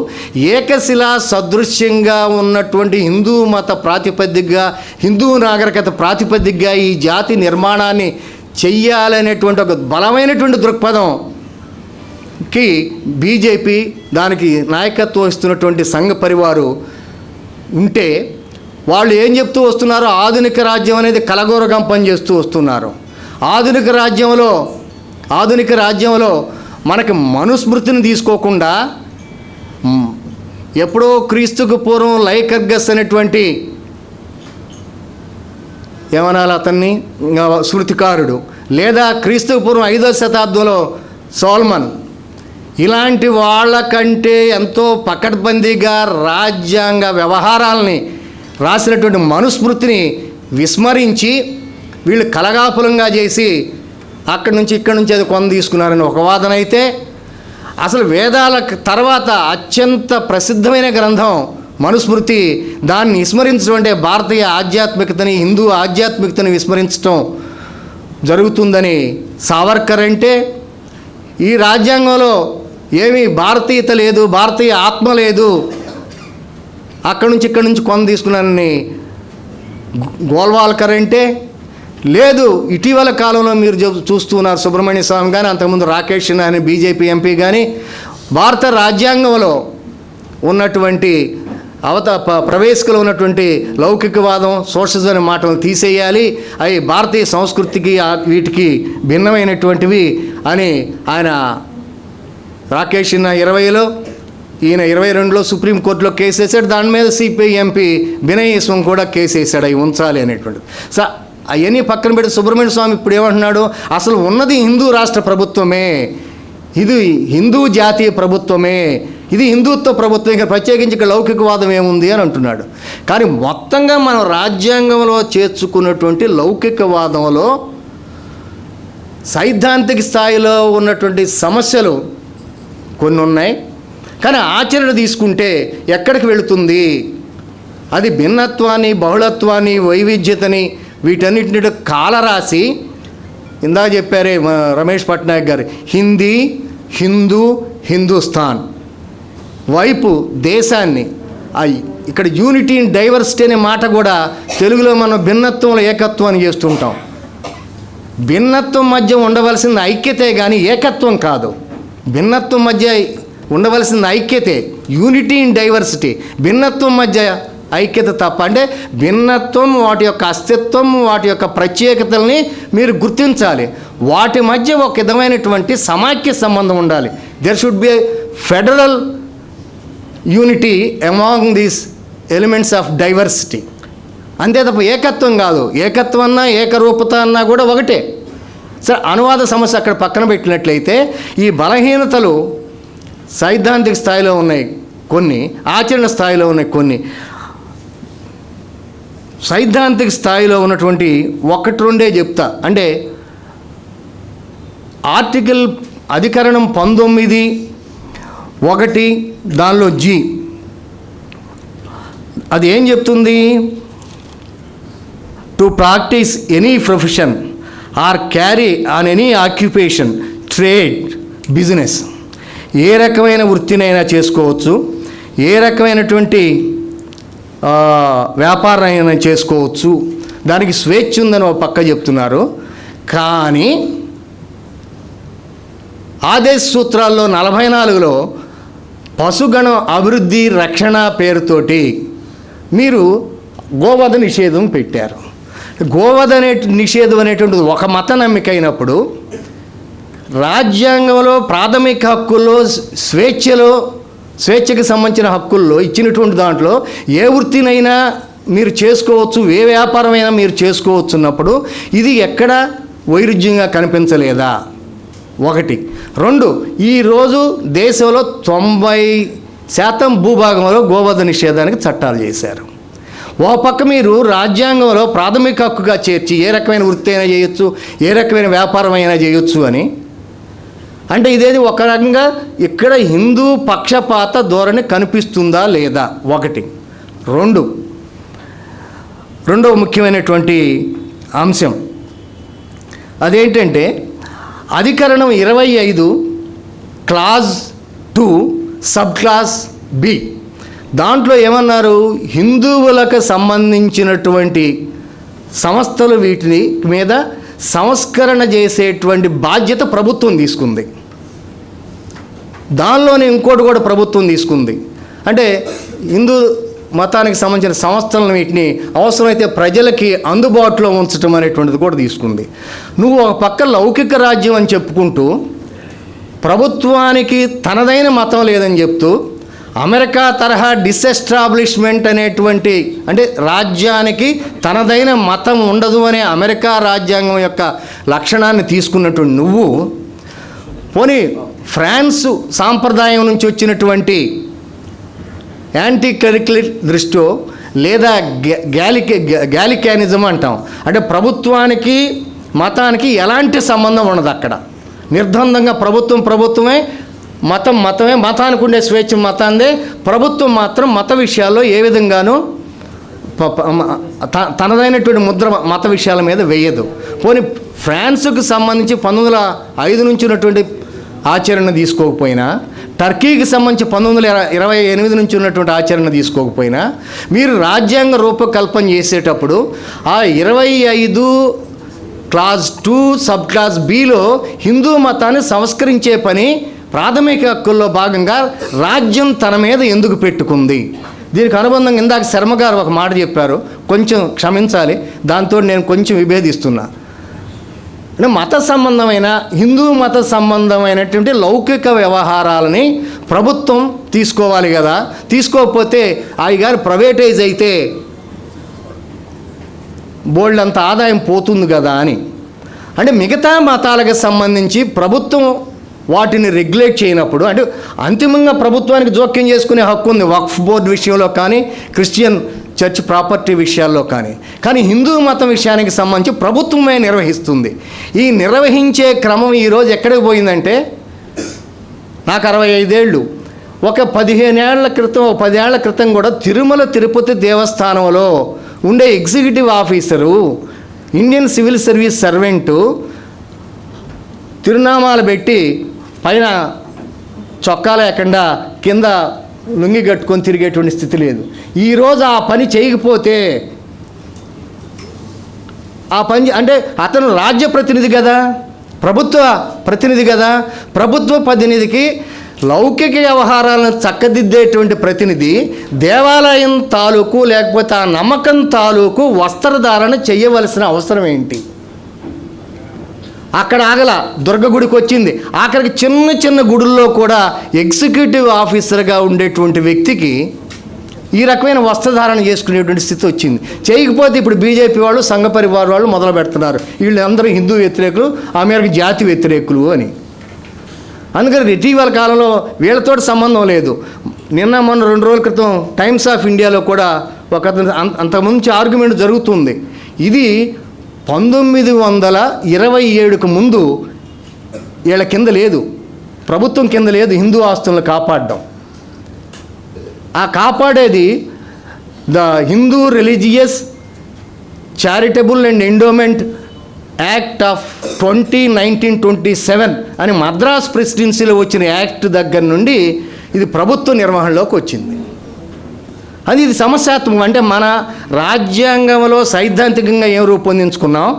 ఏకశిలా సదృశ్యంగా ఉన్నటువంటి హిందూ మత ప్రాతిపదికగా, హిందూ నాగరికత ప్రాతిపదికగా ఈ జాతి నిర్మాణాన్ని చెయ్యాలనేటువంటి ఒక బలమైనటువంటి దృక్పథంకి బీజేపీ, దానికి నాయకత్వం ఇస్తున్నటువంటి సంఘ పరివారు ఉంటే, వాళ్ళు ఏం చెప్తూ వస్తున్నారో, ఆధునిక రాజ్యం అనేది కలగోరగం పనిచేస్తూ వస్తున్నారు. ఆధునిక రాజ్యంలో మనకి మనుస్మృతిని తీసుకోకుండా, ఎప్పుడో క్రీస్తుకు పూర్వం లైకర్గస్ అనేటువంటి, ఏమనాలి అతన్ని, శృతికారుడు, లేదా క్రీస్తుకు పూర్వం 5వ శతాబ్దంలో సోల్మన్, ఇలాంటి వాళ్ళకంటే ఎంతో పకడ్బందీగా రాజ్యాంగ వ్యవహారాలని రాసినటువంటి మనుస్మృతిని విస్మరించి వీళ్ళు కలగాపులంగా చేసి అక్కడి నుంచి ఇక్కడి నుంచి అది కొంత తీసుకున్నారని ఒక వాదన అయితే, అసలు వేదాల తర్వాత అత్యంత ప్రసిద్ధమైన గ్రంథం మనుస్మృతి, దాన్ని విస్మరించడం అంటే భారతీయ ఆధ్యాత్మికతని, హిందూ ఆధ్యాత్మికతని విస్మరించడం జరుగుతుందని సావర్కర్ అంటే, ఈ రాజ్యాంగంలో ఏమీ భారతీయత లేదు, భారతీయ ఆత్మ లేదు, అక్కడి నుంచి ఇక్కడి నుంచి కొంత తీసుకున్నానని గోల్వాల్కర్ అంటే లేదు. ఇటీవల కాలంలో మీరు చూస్తున్నారు సుబ్రహ్మణ్య స్వామి కానీ, అంతకుముందు రాకేష్ అని బీజేపీ ఎంపీ కానీ, భారత రాజ్యాంగంలో ఉన్నటువంటి ప్రవేశికలో ఉన్నటువంటి లౌకికవాదం, సోషలిజం అనే మాటలు తీసేయాలి, అవి భారతీయ సంస్కృతికి వీటికి భిన్నమైనటువంటివి అని ఆయన రాకేష్ 20లో, ఈయన 22లో సుప్రీంకోర్టులో కేసు వేసాడు. దాని మీద సిపిఐ ఎంపీ బినయ్ విశ్వం కూడా కేసు వేసాడు, అవి ఉంచాలి అనేటువంటిది. అవన్నీ పక్కన పెట్టి సుబ్రహ్మణ్య స్వామి ఇప్పుడు ఏమంటున్నాడు, అసలు ఉన్నది హిందూ రాష్ట్ర ప్రభుత్వమే, ఇది హిందూ జాతీయ ప్రభుత్వమే, ఇది హిందుత్వ ప్రభుత్వం, ఇంకా ప్రత్యేకించి ఇక్కడ లౌకికవాదం ఏముంది అని అంటున్నాడు. కానీ మొత్తంగా మనం రాజ్యాంగంలో చేర్చుకున్నటువంటి లౌకికవాదంలో సైద్ధాంతిక స్థాయిలో ఉన్నటువంటి సమస్యలు కొన్ని ఉన్నాయి. కానీ ఆచరణ తీసుకుంటే ఎక్కడికి వెళుతుంది? అది భిన్నత్వాన్ని, బహుళత్వాన్ని, వైవిధ్యతని వీటన్నిటిని కాలరాసి, ఇందాక చెప్పారే రమేష్ పట్నాయక్ గారు, హిందీ, హిందూ, హిందుస్థాన్ వైపు దేశాన్ని, ఇక్కడ యూనిటీ ఇన్ డైవర్సిటీ అనే మాట కూడా తెలుగులో మనం భిన్నత్వంలో ఏకత్వాన్ని చేస్తుంటాం. భిన్నత్వం మధ్య ఉండవలసింది ఐక్యతే కానీ ఏకత్వం కాదు. భిన్నత్వం మధ్య ఉండవలసింది ఐక్యతే, యూనిటీ ఇన్ డైవర్సిటీ. భిన్నత్వం మధ్య ఐక్యత తప్ప. అంటే భిన్నత్వం, వాటి యొక్క అస్తిత్వం, వాటి యొక్క ప్రత్యేకతల్ని మీరు గుర్తించాలి. వాటి మధ్య ఒక విధమైనటువంటి సమాఖ్య సంబంధం ఉండాలి. There should be federal unity among these elements of diversity. అంతే తప్ప ఏకత్వం కాదు. ఏకత్వం అన్నా ఏకరూపత అన్నా కూడా ఒకటే. సరే, అనువాద సమస్య అక్కడ పక్కన పెట్టినట్లయితే ఈ బలహీనతలు సైద్ధాంతిక స్థాయిలో ఉన్నాయి కొన్ని, ఆచరణ స్థాయిలో ఉన్నాయి కొన్ని. సైద్ధాంతిక స్థాయిలో ఉన్నటువంటి ఒకటి రెండే చెప్తా. అంటే ఆర్టికల్ అధికరణం 19(1) దానిలో జీ అది ఏం చెప్తుంది? To practise any profession or carry on any occupation, trade, business. ఏ రకమైన వృత్తినైనా చేసుకోవచ్చు, ఏ రకమైనటువంటి వ్యాపారం అయినా చేసుకోవచ్చు, దానికి స్వేచ్ఛ ఉందని ఒక పక్క చెప్తున్నారు. కానీ ఆదేశ సూత్రాల్లో 44లో పశుగణం అభివృద్ధి రక్షణ పేరుతోటి మీరు గోవధ నిషేధం పెట్టారు. గోవధ నిషేధం అనేటువంటిది ఒక మత నమ్మిక అయినప్పుడు, రాజ్యాంగంలో ప్రాథమిక హక్కుల్లో స్వేచ్ఛకి సంబంధించిన హక్కుల్లో ఇచ్చినటువంటి దాంట్లో ఏ వృత్తినైనా మీరు చేసుకోవచ్చు, ఏ వ్యాపారమైనా మీరు చేసుకోవచ్చు అన్నప్పుడు ఇది ఎక్కడ వైరుధ్యంగా కనిపించలేదా? 1. 2, ఈరోజు దేశంలో 90% భూభాగంలో గోవధ నిషేధానికి చట్టాలు చేశారు. ఓ పక్క మీరు రాజ్యాంగంలో ప్రాథమిక హక్కుగా చేర్చి ఏ రకమైన వృత్తి అయినా చేయొచ్చు, ఏ రకమైన వ్యాపారం అయినా చేయొచ్చు అని అంటే ఇదేది ఒక రకంగా ఇక్కడ హిందూ పక్షపాత ధోరణి కనిపిస్తుందా లేదా? 1. 2, రెండవ ముఖ్యమైనటువంటి అంశం అదేంటంటే అధికరణం 25 క్లాజ్ 2 సబ్ క్లాస్ బి. దాంట్లో ఏమన్నారు? హిందువులకు సంబంధించినటువంటి సంస్థలు వీటిని మీద సంస్కరణ చేసేటువంటి బాధ్యత ప్రభుత్వం తీసుకుంది. దానిలోనే ఇంకోటి కూడా ప్రభుత్వం తీసుకుంది. అంటే హిందూ మతానికి సంబంధించిన సంస్థలను వీటిని అవసరమైతే ప్రజలకి అందుబాటులో ఉంచడం అనేటువంటిది కూడా తీసుకుంది. నువ్వు ఒక పక్క లౌకిక రాజ్యం అని చెప్పుకుంటూ ప్రభుత్వానికి తనదైన మతం లేదని చెప్తూ అమెరికా తరహా డిసెస్టాబ్లిష్మెంట్ అనేటువంటి, అంటే రాజ్యానికి తనదైన మతం ఉండదు అనే అమెరికా రాజ్యాంగం యొక్క లక్షణాన్ని తీసుకున్నటువంటి నువ్వు పోనీ ఫ్రాన్స్ సాంప్రదాయం నుంచి వచ్చినటువంటి యాంటీ క్లెరికల్ దృష్టిలో లేదా గ్యాలికానిజం అంటాం, అంటే ప్రభుత్వానికి మతానికి ఎలాంటి సంబంధం ఉండదు. అక్కడ నిర్ద్వందంగా ప్రభుత్వమే, మతమే, మతానికి ఉండే స్వేచ్ఛ మతాందే. ప్రభుత్వం మాత్రం మత విషయాల్లో ఏ విధంగానూ తనదైనటువంటి ముద్ర మత విషయాల మీద వేయదు. పోనీ ఫ్రాన్స్కు సంబంధించి 1905 నుంచి ఉన్నటువంటి ఆచరణ తీసుకోకపోయినా, టర్కీకి సంబంధించి 1928 నుంచి ఉన్నటువంటి ఆచరణ తీసుకోకపోయినా, మీరు రాజ్యాంగ రూపకల్పన చేసేటప్పుడు ఆ 25 class 2 sub class below Hindu మతాన్ని సంస్కరించే పని ప్రాథమిక హక్కుల్లో భాగంగా రాజ్యం తన మీద ఎందుకు పెట్టుకుంది? దీనికి అనుబంధంగా ఇందాక శర్మ గారు ఒక మాట చెప్పారు, కొంచెం క్షమించాలి, దాంతో నేను కొంచెం విభేదిస్తున్నా. అంటే మత సంబంధమైన, హిందూ మత సంబంధమైనటువంటి లౌకిక వ్యవహారాలని ప్రభుత్వం తీసుకోవాలి కదా, తీసుకోకపోతే అవి గారు ప్రైవేటైజ్ అయితే బోల్డ్ అంత ఆదాయం పోతుంది కదా అని. అంటే మిగతా మతాలకు సంబంధించి ప్రభుత్వం వాటిని రెగ్యులేట్ చేయనప్పుడు, అంటే అంతిమంగా ప్రభుత్వానికి జోక్యం చేసుకునే హక్కు ఉంది వక్ఫ్ బోర్డు విషయంలో కానీ, క్రిస్టియన్ చర్చ్ ప్రాపర్టీ విషయాల్లో కానీ హిందూ మతం విషయానికి సంబంధించి ప్రభుత్వమే నిర్వహిస్తుంది. ఈ నిర్వహించే క్రమం ఈరోజు ఎక్కడికి పోయిందంటే, నాకు 65 ఏళ్ళు, ఒక 15 ఏళ్ల క్రితం 10 ఏళ్ల క్రితం కూడా తిరుమల తిరుపతి దేవస్థానంలో ఉండే executive officer, Indian civil service servant తిరునామాలు పెట్టి పైన చొక్కా లేకుండా కింద లుంగి కట్టుకొని తిరిగేటువంటి స్థితి లేదు. ఈరోజు ఆ పని చేయకపోతే, ఆ పని అంటే అతను రాజ్య ప్రతినిధి కదా, ప్రభుత్వ ప్రతినిధి కదా, ప్రభుత్వ ప్రతినిధికి లౌకిక వ్యవహారాలను చక్కదిద్దేటువంటి ప్రతినిధి దేవాలయం తాలూకు లేకపోతే ఆ నమ్మకం తాలూకు వస్త్రధారణ చేయవలసిన అవసరం ఏంటి? అక్కడ ఆగల, దుర్గ గుడికి వచ్చింది, ఆఖరికి చిన్న చిన్న గుడుల్లో కూడా ఎగ్జిక్యూటివ్ ఆఫీసర్గా ఉండేటువంటి వ్యక్తికి ఈ రకమైన వస్త్రధారణ చేసుకునేటువంటి స్థితి వచ్చింది. చేయకపోతే ఇప్పుడు బీజేపీ వాళ్ళు, సంఘ పరివార్ వాళ్ళు మొదలు పెడుతున్నారు, వీళ్ళందరూ హిందూ వ్యతిరేకులు, అమెరికా జాతి వ్యతిరేకులు అని. అందుకని ఇటీవల కాలంలో వీళ్ళతో సంబంధం లేదు. నిన్న మొన్న 2 రోజుల క్రితం టైమ్స్ ఆఫ్ ఇండియాలో కూడా ఒక అంతకుముందు ఆర్గ్యుమెంట్ జరుగుతుంది. ఇది 1927కు ముందు వీళ్ళ కింద లేదు, ప్రభుత్వం కింద లేదు హిందూ ఆస్తులను కాపాడడం. ఆ కాపాడేది the Hindu religious charitable and endowment act of 1927 అని మద్రాస్ ప్రెసిడెన్సీలో వచ్చిన యాక్ట్ దగ్గర నుండి ఇది ప్రభుత్వ నిర్వహణలోకి వచ్చింది. ఇది సమస్యాత్మకం. అంటే మన రాజ్యాంగంలో సైద్ధాంతికంగా ఏం రూపొందించుకున్నాం,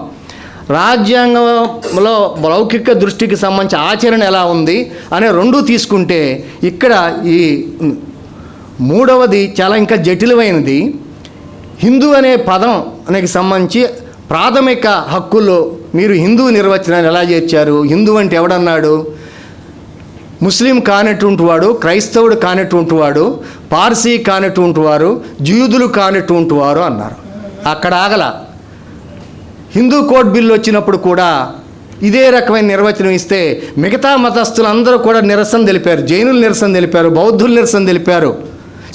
రాజ్యాంగంలో లౌకిక దృష్టికి సంబంధించి ఆచరణ ఎలా ఉంది అనే రెండూ తీసుకుంటే, ఇక్కడ ఈ మూడవది చాలా ఇంకా జటిలమైనది. హిందూ అనే పదం అనేది సంబంధించి ప్రాథమిక హక్కుల్లో మీరు హిందూ నిర్వచనాన్ని ఎలా చేర్చారు? హిందూ అంటే ఎవడన్నాడు? ముస్లిం కానటువంటి వాడు, క్రైస్తవుడు కానటువంటి వాడు, పార్సీ కానటువంటి వారు, జూదులు కానటువంటి వారు అన్నారు. అక్కడ ఆగల. హిందూ కోడ్ బిల్లు వచ్చినప్పుడు కూడా ఇదే రకమైన నిర్వచనం ఇస్తే మిగతా మతస్థులందరూ కూడా నిరసన తెలిపారు. జైనులు నిరసన తెలిపారు, బౌద్ధులు నిరసన తెలిపారు,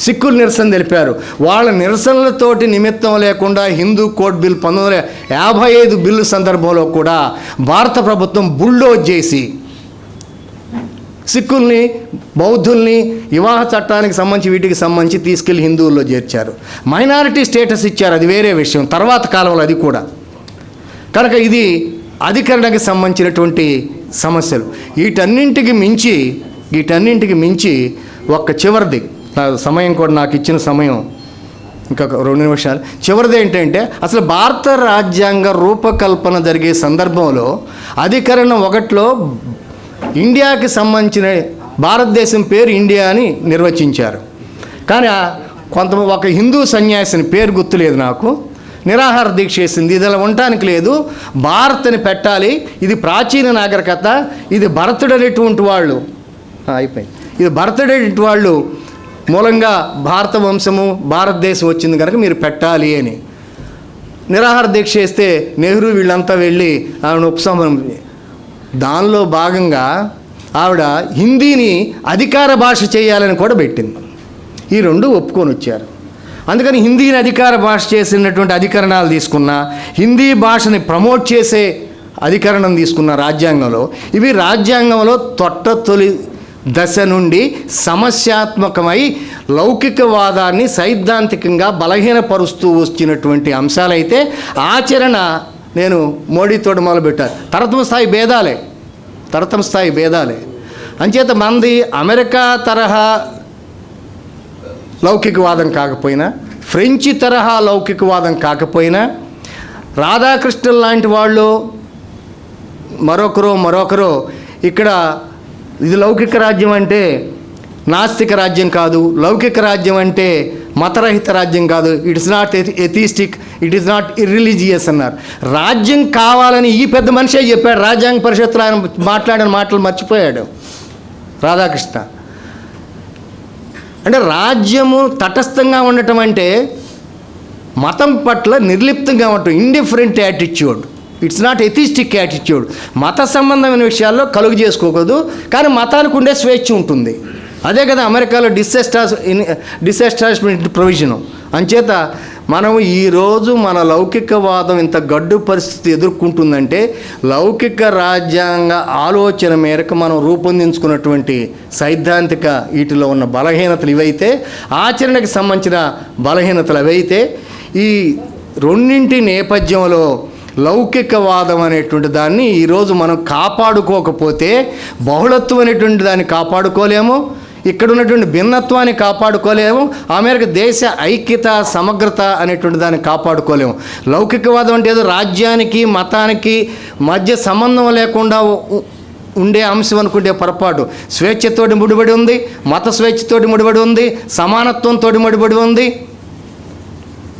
సిక్కులు నిరసన తెలిపారు. వాళ్ళ నిరసనలతోటి నిమిత్తం లేకుండా హిందూ కోడ్ బిల్ 1955 బిల్లు సందర్భంలో కూడా భారత ప్రభుత్వం బుల్డోజ్ చేసి సిక్కుల్ని, బౌద్ధుల్ని వివాహ చట్టానికి సంబంధించి వీటికి సంబంధించి తీసుకెళ్లి హిందువుల్లో చేర్చారు. మైనారిటీ స్టేటస్ ఇచ్చారు, అది వేరే విషయం, తర్వాత కాలంలో అది కూడా. కనుక ఇది అధికరణకి సంబంధించినటువంటి సమస్యలు. వీటన్నింటికి మించి ఒక్క చివరిది, సమయం కూడా నాకు ఇచ్చిన సమయం ఇంకా 2 నిమిషాలు. చివరిది ఏంటంటే, అసలు భారత రాజ్యాంగ రూపకల్పన జరిగే సందర్భంలో అధికరణ 1లో ఇండియాకి సంబంధించిన భారతదేశం పేరు ఇండియా అని నిర్వచించారు. కానీ ఒక హిందూ సన్యాసిని, పేరు గుర్తులేదు నాకు, నిరాహార దీక్ష చేసింది, ఇది అలా ఉండటానికి లేదు, భారత్ అని పెట్టాలి, ఇది ప్రాచీన నాగరికత, ఇది భరతుడనేటువంటి వాళ్ళు అయిపోయింది, ఇది భరతుడనేటువంటి వాళ్ళు మూలంగా భారత వంశము, భారతదేశం వచ్చింది కనుక మీరు పెట్టాలి అని నిరాహార దీక్ష చేస్తే నెహ్రూ వీళ్ళంతా వెళ్ళి ఆవిడ ఉపశమనం. దానిలో భాగంగా ఆవిడ హిందీని అధికార భాష చేయాలని కూడా పెట్టింది. ఈ 2 ఒప్పుకొని వచ్చారు. అందుకని హిందీని అధికార భాష చేసినటువంటి అధికరణాలు తీసుకున్న, హిందీ భాషని ప్రమోట్ చేసే అధికరణం తీసుకున్న రాజ్యాంగంలో, ఇవి రాజ్యాంగంలో తొలి దశ నుండి సమస్యాత్మకమై లౌకికవాదాన్ని సైద్ధాంతికంగా బలహీనపరుస్తూ వచ్చినటువంటి అంశాలైతే, ఆచరణ నేను మోడీతో మొదలుపెట్టాను. తరతమ స్థాయి భేదాలే. అంచేత మనది అమెరికా తరహా లౌకికవాదం కాకపోయినా, ఫ్రెంచి తరహా లౌకికవాదం కాకపోయినా, రాధాకృష్ణుల లాంటి వాళ్ళు మరొకరు ఇక్కడ ఇది లౌకిక రాజ్యం అంటే నాస్తిక రాజ్యం కాదు, లౌకిక రాజ్యం అంటే మతరహిత రాజ్యం కాదు, it is not atheistic, it is not irreligious అన్నారు. రాజ్యం కావాలని ఈ పెద్ద మనిషే చెప్పాడు. రాజ్యాంగ పరిషత్తులో ఆయన మాట్లాడిన మాటలు మర్చిపోయాడు రాధాకృష్ణ. అంటే రాజ్యము తటస్థంగా ఉండటం అంటే మతం పట్ల నిర్లిప్తంగా ఉండటం, indifferent attitude. It's not atheistic attitude. మత సంబంధమైన విషయాల్లో కలుగు చేసుకోకూడదు, కానీ మతానికి ఉండే స్వేచ్ఛ ఉంటుంది. అదే కదా అమెరికాలో డిసెస్టాబ్లిష్మెంట్ ప్రొవిజను. అంచేత మనం ఈరోజు మన లౌకికవాదం ఇంత గడ్డు పరిస్థితి ఎదుర్కొంటుందంటే లౌకిక రాజ్యాంగ ఆలోచన మేరకు మనం రూపొందించుకున్నటువంటి సైద్ధాంతిక వీటిలో ఉన్న బలహీనతలు ఇవైతే, ఆచరణకు సంబంధించిన బలహీనతలు అవైతే, ఈ రెండింటి నేపథ్యంలో లౌకికవాదం అనేటువంటి దాన్ని ఈరోజు మనం కాపాడుకోకపోతే బహుళత్వం అనేటువంటి దాన్ని కాపాడుకోలేము, ఇక్కడ ఉన్నటువంటి భిన్నత్వాన్ని కాపాడుకోలేము, అమెరికా దేశ ఐక్యత సమగ్రత అనేటువంటి దాన్ని కాపాడుకోలేము. లౌకికవాదం అంటే ఏదో రాజ్యానికి మతానికి మధ్య సంబంధం లేకుండా ఉండే అంశం అనుకుంటే పొరపాటు. స్వేచ్ఛతోటి ముడిపడి ఉంది, మత స్వేచ్ఛతోటి ముడిపడి ఉంది, సమానత్వంతో ముడిపడి ఉంది,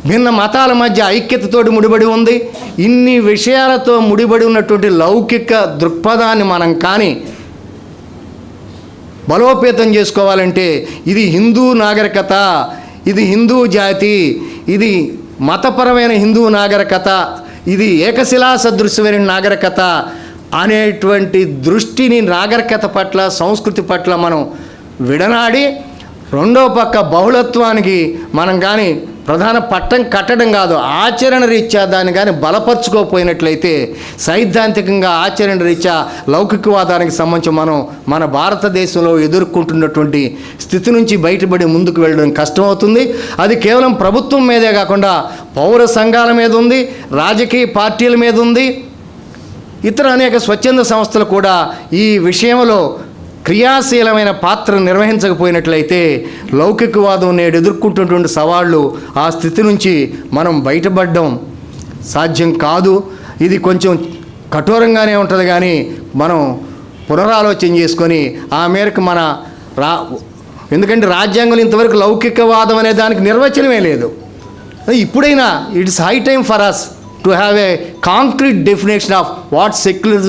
భిన్న మతాల మధ్య ఐక్యతతోటి ముడిపడి ఉంది. ఇన్ని విషయాలతో ముడిపడి ఉన్నటువంటి లౌకిక దృక్పథాన్ని మనం కానీ బలోపేతం చేసుకోవాలంటే ఇది హిందూ నాగరికత, ఇది హిందూ జాతి, ఇది మతపరమైన హిందూ నాగరికత, ఇది ఏకశిలా సదృశ్యమైన నాగరికత అనేటువంటి దృష్టిని నాగరికత పట్ల, సంస్కృతి పట్ల మనం విడనాడి, రెండో పక్క బహుళత్వానికి మనం కానీ ప్రధాన పట్టం కట్టడం కాదు, ఆచరణ రీత్యా దాన్ని కానీ బలపరుచుకోపోయినట్లయితే, సైద్ధాంతికంగా ఆచరణ రీత్యా లౌకికవాదానికి సంబంధించి మనం మన భారతదేశంలో ఎదుర్కొంటున్నటువంటి స్థితి నుంచి బయటపడి ముందుకు వెళ్ళడం కష్టమవుతుంది. అది కేవలం ప్రభుత్వం మీదే కాకుండా పౌర సంఘాల మీద ఉంది, రాజకీయ పార్టీల మీద ఉంది, ఇతర అనేక స్వచ్ఛంద సంస్థలు కూడా ఈ విషయంలో క్రియాశీలమైన పాత్ర నిర్వహించకపోయినట్లయితే లౌకికవాదం నేడు ఎదుర్కొంటున్నటువంటి సవాళ్ళు, ఆ స్థితి నుంచి మనం బయటపడడం సాధ్యం కాదు. ఇది కొంచెం కఠోరంగానే ఉంటుంది, కానీ మనం పునరాలోచన చేసుకొని ఆ మేరకు మన ఎందుకంటే రాజ్యాంగంలో ఇంతవరకు లౌకికవాదం అనే దానికి నిర్వచనమే లేదు. ఇప్పుడైనా it's high time for us to have a concrete definition of what secularism